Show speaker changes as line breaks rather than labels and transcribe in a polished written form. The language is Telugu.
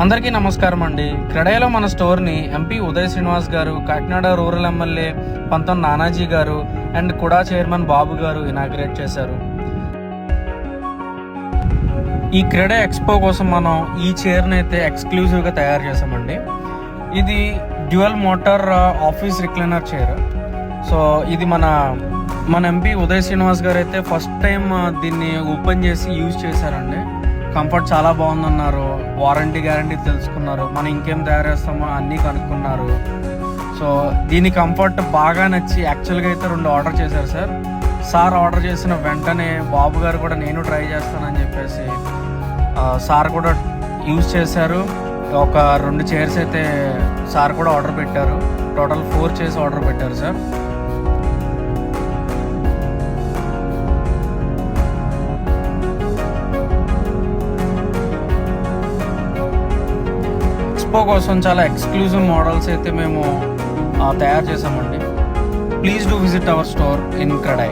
అందరికీ నమస్కారం అండి. క్రెడైలో మన స్టోర్ని ఎంపీ ఉదయ్ శ్రీనివాస్ గారు, కాకినాడ రూరల్ ఎమ్మెల్యే పంతం నానాజీ గారు అండ్ కుడా చైర్మన్ బాబు గారు ఇనాగ్రేట్ చేశారు. ఈ క్రెడై ఎక్స్పో కోసం మనం ఈ చైర్ని అయితే ఎక్స్క్లూజివ్గా తయారు చేసామండి. ఇది dual motor office recliner chair. So ఇది మన ఎంపీ ఉదయ్ శ్రీనివాస్ గారు అయితే ఫస్ట్ టైం దీన్ని ఓపెన్ చేసి యూజ్ చేశారండి. కంఫర్ట్ చాలా బాగుందన్నారు, వారంటీ గ్యారంటీ తెలుసుకున్నారు, మనం ఇంకేం తయారు చేస్తామో అన్నీ కనుక్కున్నారు. సో దీని కంఫర్ట్ బాగా నచ్చి యాక్చువల్గా అయితే 2 ఆర్డర్ చేశారు సార్ ఆర్డర్ చేసిన వెంటనే బాబు గారు కూడా నేను ట్రై చేస్తానని చెప్పేసి సార్ కూడా యూజ్ చేశారు. ఒక 2 చైర్స్ అయితే సార్ కూడా ఆర్డర్ పెట్టారు. టోటల్ 4 చైర్స్ ఆర్డర్ పెట్టారు సార్. ఎక్స్పో కోసం చాలా ఎక్స్క్లూజివ్ మోడల్స్ అయితే మేము తయారు చేసామండి. Please do visit our store in CREDAI.